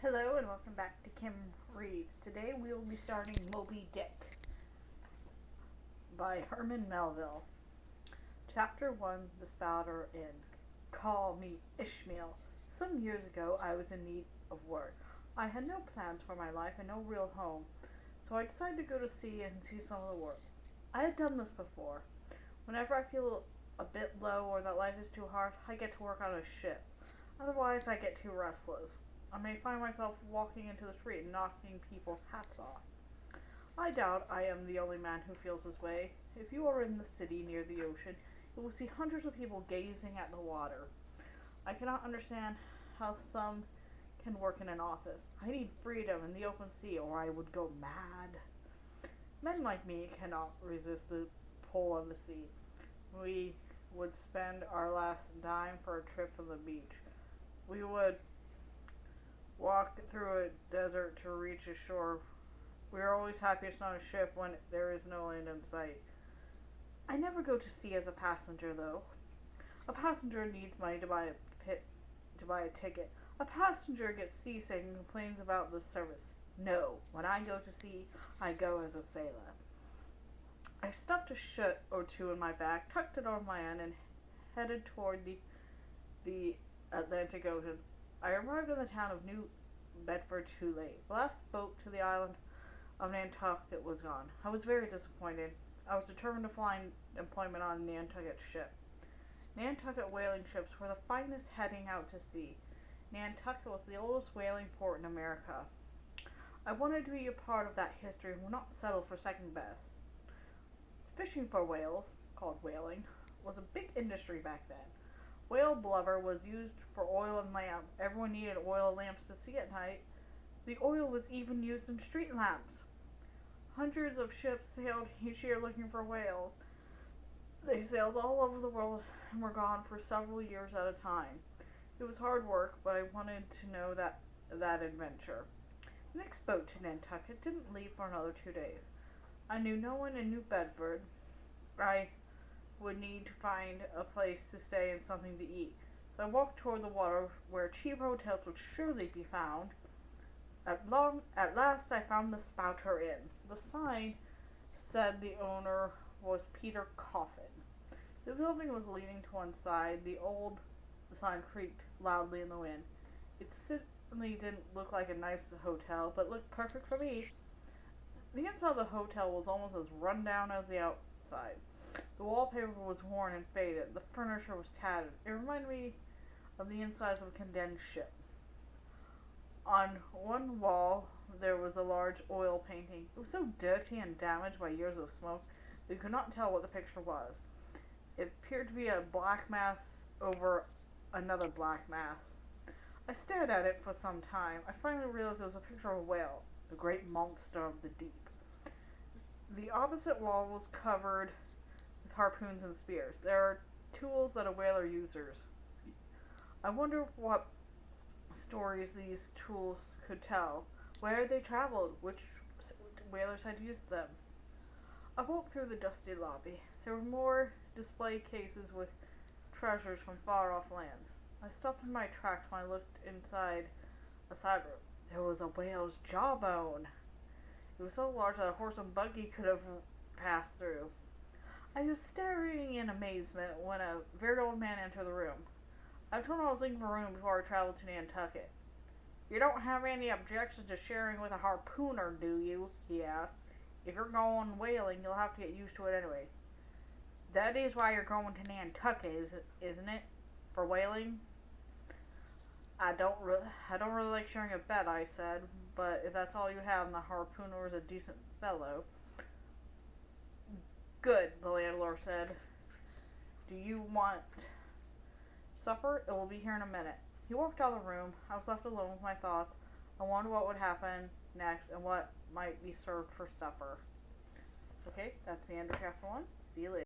Hello and welcome back to Kim Reads. Today we will be starting Moby Dick by Herman Melville. Chapter 1, The Spouter Inn. Call me Ishmael. Some years ago I was in need of work. I had no plans for my life and no real home, so I decided to go to sea and see some of the world. I had done this before. Whenever I feel a bit low or that life is too hard, I get to work on a ship. Otherwise I get too restless. I may find myself walking into the street and knocking people's hats off. I doubt I am the only man who feels this way. If you are in the city near the ocean, you will see hundreds of people gazing at the water. I cannot understand how some can work in an office. I need freedom in the open sea or I would go mad. Men like me cannot resist the pull of the sea. We would spend our last dime for a trip to the beach. We would walk through a desert to reach a shore. We are always happiest on a ship when there is no land in sight. I never go to sea as a passenger, though. A passenger needs money to buy a ticket. A passenger gets seasick and complains about the service. No, when I go to sea, I go as a sailor. I stuffed a shirt or two in my bag, tucked it over my end, and headed toward the Atlantic Ocean. I arrived in the town of New Bedford too late. The last boat to the island of Nantucket was gone. I was very disappointed. I was determined to find employment on a Nantucket ship. Nantucket whaling ships were the finest heading out to sea. Nantucket was the oldest whaling port in America. I wanted to be a part of that history and would not settle for second best. Fishing for whales, called whaling, was a big industry back then. Whale blubber was used for oil and lamp. Everyone needed oil lamps to see at night. The oil was even used in street lamps. Hundreds of ships sailed each year looking for whales. They sailed all over the world and were gone for several years at a time. It was hard work, but I wanted to know that adventure. The next boat to Nantucket didn't leave for another 2 days. I knew no one in New Bedford. I would need to find a place to stay and something to eat. So I walked toward the water where cheap hotels would surely be found. At last I found the Spouter Inn. The sign said the owner was Peter Coffin. The building was leaning to one side. The sign creaked loudly in the wind. It certainly didn't look like a nice hotel, but looked perfect for me. The inside of the hotel was almost as run down as the outside. The wallpaper was worn and faded. The furniture was tattered. It reminded me of the insides of a condemned ship. On one wall there was a large oil painting. It was so dirty and damaged by years of smoke that you could not tell what the picture was. It appeared to be a black mass over another black mass. I stared at it for some time. I finally realized it was a picture of a whale, the great monster of the deep. The opposite wall was covered with harpoons and spears. There are tools that a whaler uses. I wonder what stories these tools could tell. Where they traveled, which whalers had used them. I walked through the dusty lobby. There were more display cases with treasures from far-off lands. I stopped in my tracks when I looked inside a side room. There was a whale's jawbone. It was so large that a horse and buggy could have passed through. I was staring in amazement when a very old man entered the room. I told him I was looking for room before I traveled to Nantucket. "You don't have any objections to sharing with a harpooner, do you?" he asked. "If you're going whaling, you'll have to get used to it anyway." "That is why you're going to Nantucket, isn't it? For whaling?" I don't really like sharing a bed," I said, "but if that's all you have and the harpooner is a decent fellow." "Good," the landlord said. "Do you want supper? It will be here in a minute." He walked out of the room. I was left alone with my thoughts. I wondered what would happen next and what might be served for supper. Okay, that's the end of chapter 1. See you later.